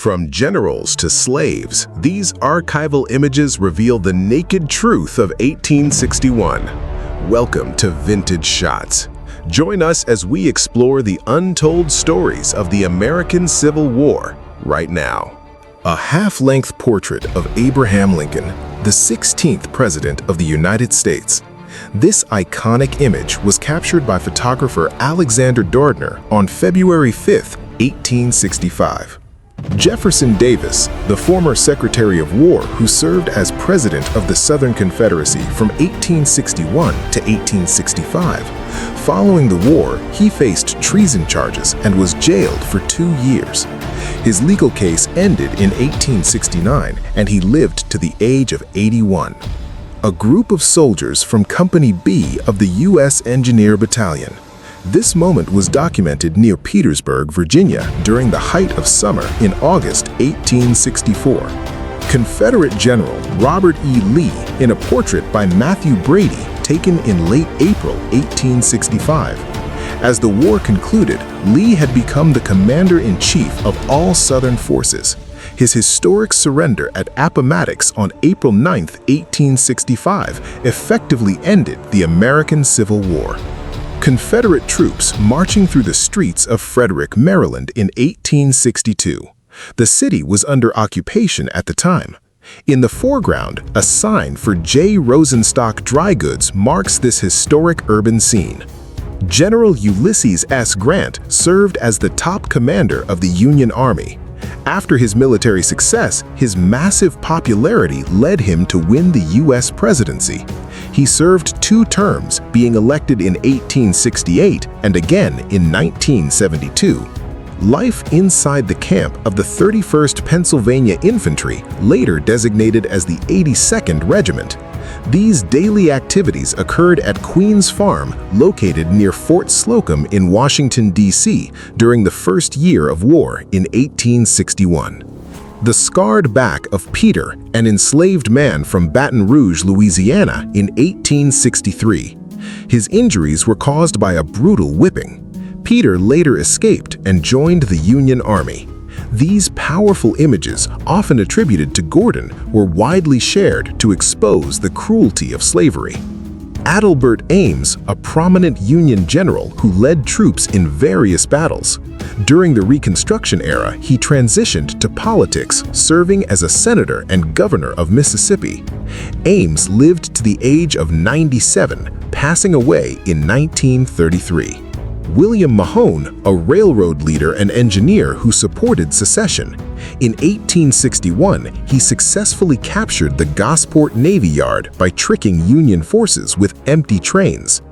From generals to slaves, these archival images reveal the naked truth of 1861. Welcome to Vintage Shots. Join us as we explore the untold stories of the American Civil War right now. A half-length portrait of Abraham Lincoln, the 16th President of the United States. This iconic image was captured by photographer Alexander Gardner on February 5, 1865. Jefferson Davis, the former Secretary of War who served as President of the Southern Confederacy from 1861 to 1865, following the war, he faced treason charges and was jailed for 2 years. His legal case ended in 1869, and he lived to the age of 81. A group of soldiers from Company B of the U.S. Engineer Battalion. This moment was documented near Petersburg, Virginia, during the height of summer in August 1864. Confederate General Robert E. Lee in a portrait by Mathew Brady taken in late April 1865. As the war concluded, Lee had become the commander-in-chief of all Southern forces. His historic surrender at Appomattox on April 9, 1865, effectively ended the American Civil War. Confederate troops marching through the streets of Frederick, Maryland in 1862. The city was under occupation at the time. In the foreground, a sign for J. Rosenstock Dry Goods marks this historic urban scene. General Ulysses S. Grant served as the top commander of the Union Army. After his military success, his massive popularity led him to win the U.S. presidency. He served 2 terms, being elected in 1868 and again in 1972. Life inside the camp of the 31st Pennsylvania Infantry, later designated as the 82nd Regiment. These daily activities occurred at Queen's Farm, located near Fort Slocum in Washington, D.C., during the first year of war in 1861. The scarred back of Peter, an enslaved man from Baton Rouge, Louisiana, in 1863. His injuries were caused by a brutal whipping. Peter later escaped and joined the Union Army. These powerful images, often attributed to Gordon, were widely shared to expose the cruelty of slavery. Adelbert Ames, a prominent Union general who led troops in various battles. During the Reconstruction era, he transitioned to politics, serving as a senator and governor of Mississippi. Ames lived to the age of 97, passing away in 1933. William Mahone, a railroad leader and engineer who supported secession. In 1861, he successfully captured the Gosport Navy Yard by tricking Union forces with empty trains.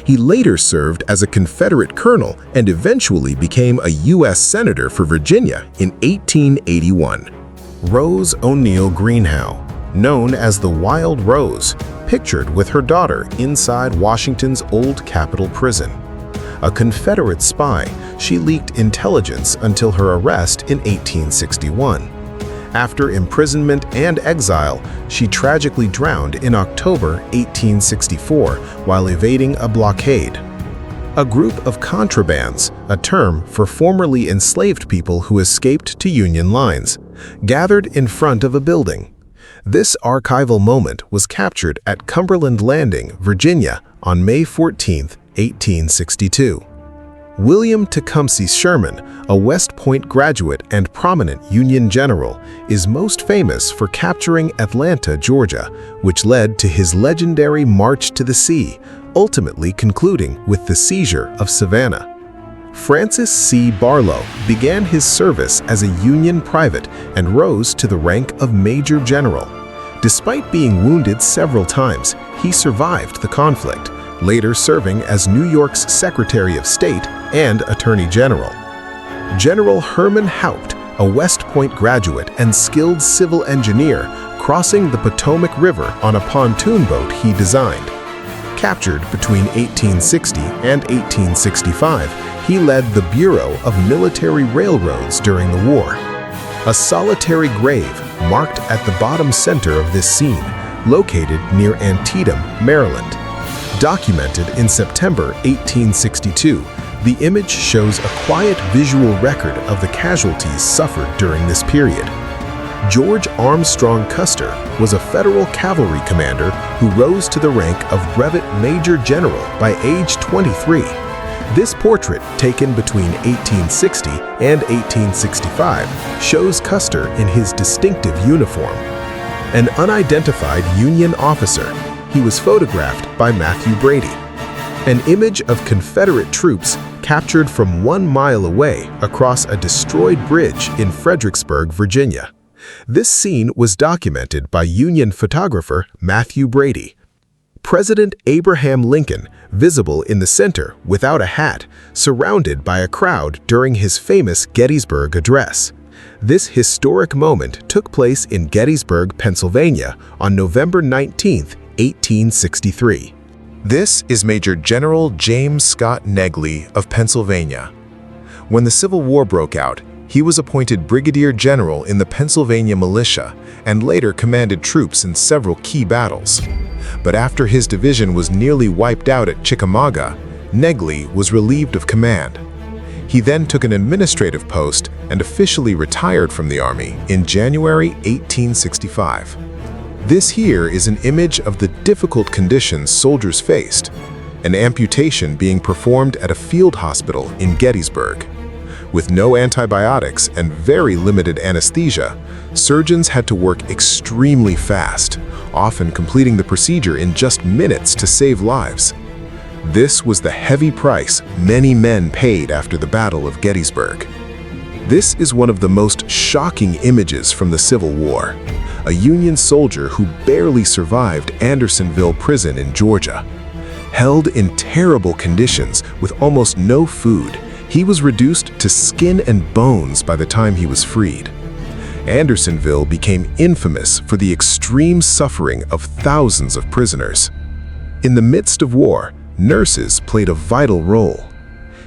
He later served as a Confederate colonel and eventually became a U.S. Senator for Virginia in 1881. Rose O'Neal Greenhow, known as the Wild Rose, pictured with her daughter inside Washington's old Capitol Prison. A Confederate spy, she leaked intelligence until her arrest in 1861. After imprisonment and exile, she tragically drowned in October 1864 while evading a blockade. A group of contrabands, a term for formerly enslaved people who escaped to Union lines, gathered in front of a building. This archival moment was captured at Cumberland Landing, Virginia, on May 14, 1862. William Tecumseh Sherman, a West Point graduate and prominent Union general, is most famous for capturing Atlanta, Georgia, which led to his legendary March to the Sea, ultimately concluding with the seizure of Savannah. Francis C. Barlow began his service as a Union private and rose to the rank of Major General. Despite being wounded several times, he survived the conflict, later serving as New York's Secretary of State and Attorney General. General Herman Haupt, a West Point graduate and skilled civil engineer, crossing the Potomac River on a pontoon boat he designed. Captured between 1860 and 1865, he led the Bureau of Military Railroads during the war. A solitary grave marked at the bottom center of this scene, located near Antietam, Maryland. Documented in September 1862, The image shows a quiet visual record of the casualties suffered during this period. George Armstrong Custer was a federal cavalry commander who rose to the rank of brevet major general by age 23. This portrait, taken between 1860 and 1865, shows Custer in his distinctive uniform. An unidentified Union officer, he was photographed by Mathew Brady. An image of Confederate troops captured from 1 mile away across a destroyed bridge in Fredericksburg, Virginia. This scene was documented by Union photographer Mathew Brady. President Abraham Lincoln, visible in the center without a hat, surrounded by a crowd during his famous Gettysburg Address. This historic moment took place in Gettysburg, Pennsylvania on November 19, 1863. This is Major General James Scott Negley of Pennsylvania. When the Civil War broke out, he was appointed Brigadier General in the Pennsylvania Militia and later commanded troops in several key battles. But after his division was nearly wiped out at Chickamauga, Negley was relieved of command. He then took an administrative post and officially retired from the Army in January 1865. This here is an image of the difficult conditions soldiers faced, an amputation being performed at a field hospital in Gettysburg. With no antibiotics and very limited anesthesia, surgeons had to work extremely fast, often completing the procedure in just minutes to save lives. This was the heavy price many men paid after the Battle of Gettysburg. This is one of the most shocking images from the Civil War. A Union soldier who barely survived Andersonville Prison in Georgia. Held in terrible conditions with almost no food, he was reduced to skin and bones by the time he was freed. Andersonville became infamous for the extreme suffering of thousands of prisoners. In the midst of war, nurses played a vital role.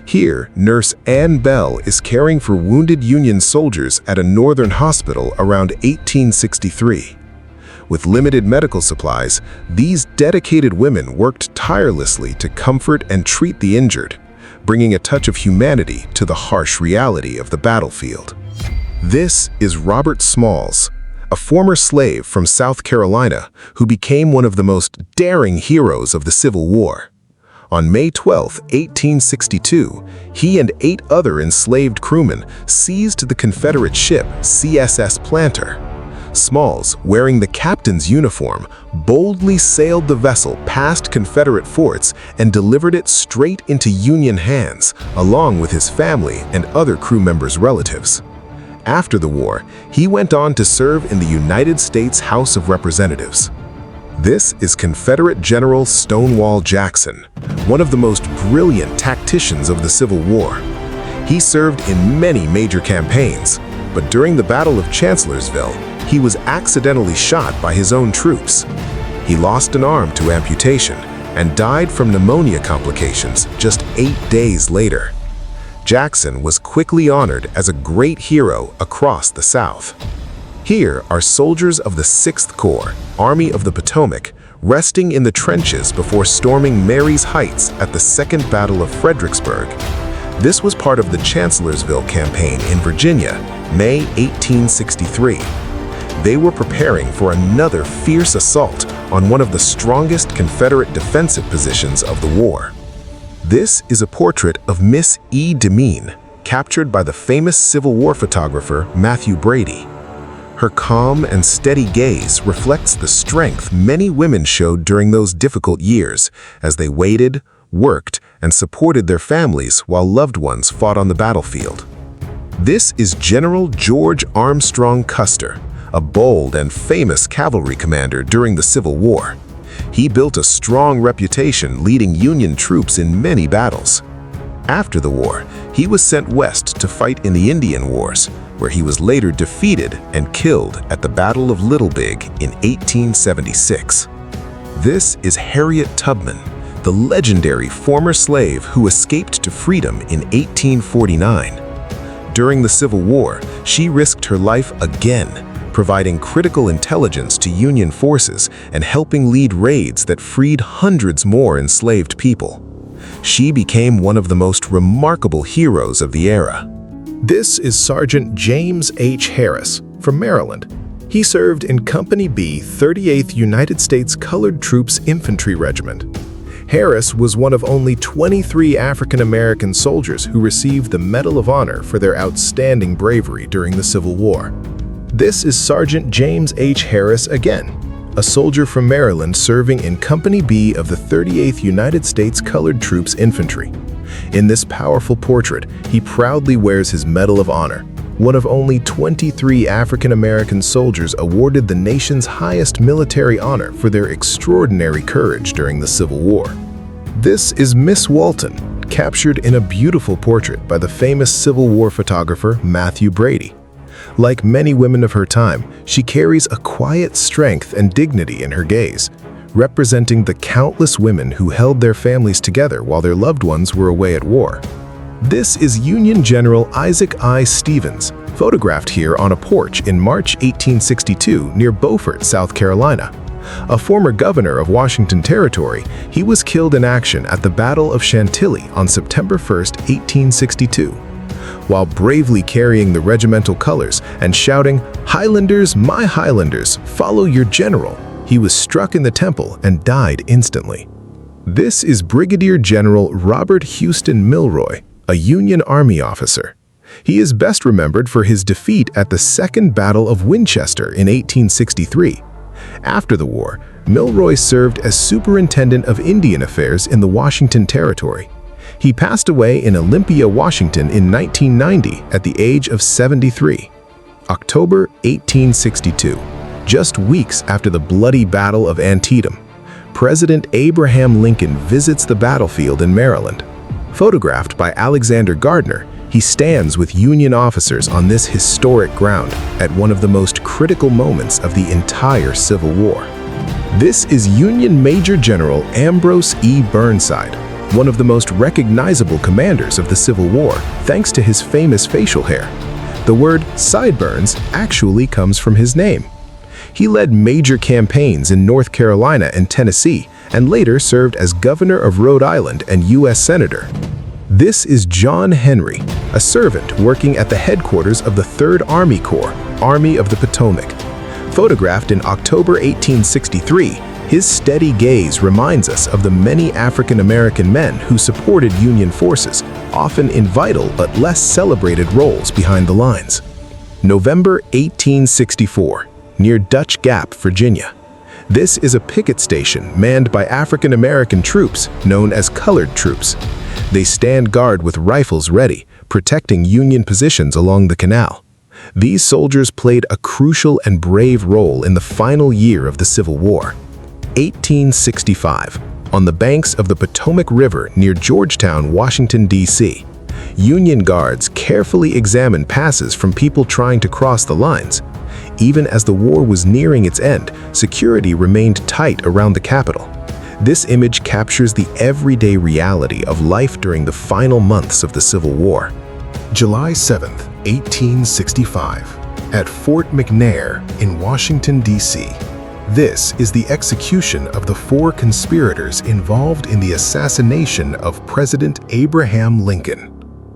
Here, Nurse Ann Bell is caring for wounded Union soldiers at a northern hospital around 1863. With limited medical supplies, these dedicated women worked tirelessly to comfort and treat the injured, bringing a touch of humanity to the harsh reality of the battlefield. This is Robert Smalls, a former slave from South Carolina who became one of the most daring heroes of the Civil War. On May 12, 1862, he and 8 other enslaved crewmen seized the Confederate ship CSS Planter. Smalls, wearing the captain's uniform, boldly sailed the vessel past Confederate forts and delivered it straight into Union hands, along with his family and other crew members' relatives. After the war, he went on to serve in the United States House of Representatives. This is Confederate General Stonewall Jackson, one of the most brilliant tacticians of the Civil War. He served in many major campaigns, but during the Battle of Chancellorsville, he was accidentally shot by his own troops. He lost an arm to amputation and died from pneumonia complications just 8 days later. Jackson was quickly honored as a great hero across the South. Here are soldiers of the 6th Corps, Army of the Potomac, resting in the trenches before storming Marye's Heights at the Second Battle of Fredericksburg. This was part of the Chancellorsville campaign in Virginia, May 1863. They were preparing for another fierce assault on one of the strongest Confederate defensive positions of the war. This is a portrait of Miss E. Demene, captured by the famous Civil War photographer Mathew Brady. Her calm and steady gaze reflects the strength many women showed during those difficult years as they waited, worked, and supported their families while loved ones fought on the battlefield. This is General George Armstrong Custer, a bold and famous cavalry commander during the Civil War. He built a strong reputation leading Union troops in many battles. After the war, he was sent west to fight in the Indian Wars, where he was later defeated and killed at the Battle of Little Big in 1876. This is Harriet Tubman, the legendary former slave who escaped to freedom in 1849. During the Civil War, she risked her life again, providing critical intelligence to Union forces and helping lead raids that freed hundreds more enslaved people. She became one of the most remarkable heroes of the era. This is Sergeant James H. Harris from Maryland. He served in Company B, 38th United States Colored Troops Infantry Regiment. Harris was one of only 23 African-American soldiers who received the Medal of Honor for their outstanding bravery during the Civil War. This is Sergeant James H. Harris again, a soldier from Maryland serving in Company B of the 38th United States Colored Troops Infantry. In this powerful portrait, he proudly wears his Medal of Honor, one of only 23 African-American soldiers awarded the nation's highest military honor for their extraordinary courage during the Civil War. This is Miss Walton, captured in a beautiful portrait by the famous Civil War photographer Mathew Brady. Like many women of her time, she carries a quiet strength and dignity in her gaze, representing the countless women who held their families together while their loved ones were away at war. This is Union General Isaac I. Stevens, photographed here on a porch in March 1862 near Beaufort, South Carolina. A former governor of Washington Territory, he was killed in action at the Battle of Chantilly on September 1, 1862. While bravely carrying the regimental colors and shouting, "Highlanders, my Highlanders, follow your general," he was struck in the temple and died instantly. This is Brigadier General Robert Houston Milroy, a Union Army officer. He is best remembered for his defeat at the Second Battle of Winchester in 1863. After the war, Milroy served as Superintendent of Indian Affairs in the Washington Territory. He passed away in Olympia, Washington in 1990 at the age of 73. October 1862, just weeks after the bloody Battle of Antietam, President Abraham Lincoln visits the battlefield in Maryland. Photographed by Alexander Gardner, he stands with Union officers on this historic ground at one of the most critical moments of the entire Civil War. This is Union Major General Ambrose E. Burnside, one of the most recognizable commanders of the Civil War, thanks to his famous facial hair. The word sideburns actually comes from his name. He led major campaigns in North Carolina and Tennessee, and later served as governor of Rhode Island and U.S. Senator. This is John Henry, a servant working at the headquarters of the 3rd Army Corps, Army of the Potomac. Photographed in October 1863, his steady gaze reminds us of the many African-American men who supported Union forces, often in vital but less celebrated roles behind the lines. November 1864, near Dutch Gap, Virginia. This is a picket station manned by African-American troops known as colored troops. They stand guard with rifles ready, protecting Union positions along the canal. These soldiers played a crucial and brave role in the final year of the Civil War. 1865, on the banks of the Potomac River near Georgetown, Washington, D.C., Union guards carefully examined passes from people trying to cross the lines. Even as the war was nearing its end, security remained tight around the Capitol. This image captures the everyday reality of life during the final months of the Civil War. July 7, 1865, at Fort McNair in Washington, D.C. This is the execution of the 4 conspirators involved in the assassination of President Abraham Lincoln.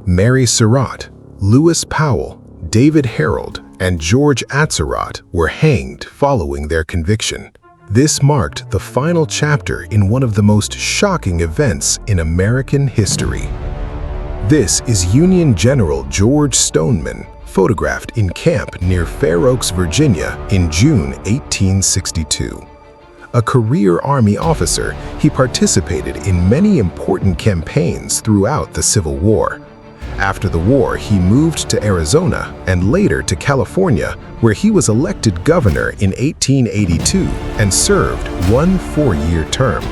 Mary Surratt, Lewis Powell, David Harold, and George Atzerodt were hanged following their conviction. This marked the final chapter in one of the most shocking events in American history. This is Union General George Stoneman, photographed in camp near Fair Oaks, Virginia in June 1862. A career Army officer, he participated in many important campaigns throughout the Civil War. After the war, he moved to Arizona and later to California, where he was elected governor in 1882 and served one 4-year term.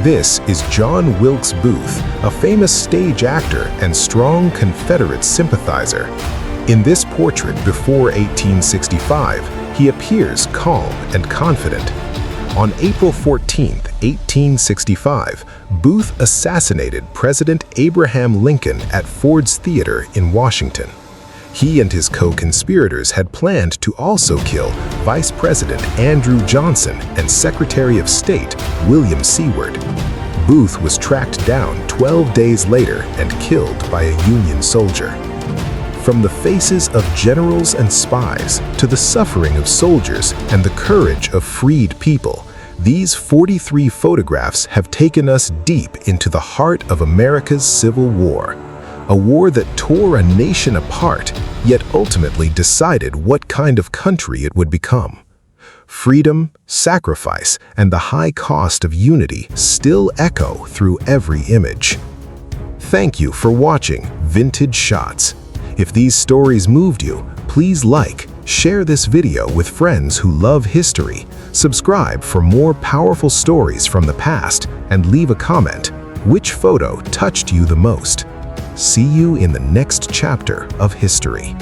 This is John Wilkes Booth, a famous stage actor and strong Confederate sympathizer. In this portrait before 1865, he appears calm and confident. On April 14, 1865, Booth assassinated President Abraham Lincoln at Ford's Theater in Washington. He and his co-conspirators had planned to also kill Vice President Andrew Johnson and Secretary of State William Seward. Booth was tracked down 12 days later and killed by a Union soldier. From the faces of generals and spies to the suffering of soldiers and the courage of freed people, these 43 photographs have taken us deep into the heart of America's Civil War, a war that tore a nation apart, yet ultimately decided what kind of country it would become. Freedom, sacrifice, and the high cost of unity still echo through every image. Thank you for watching Vintage Shots. If these stories moved you, please like, share this video with friends who love history, subscribe for more powerful stories from the past, and leave a comment. Which photo touched you the most? See you in the next chapter of history.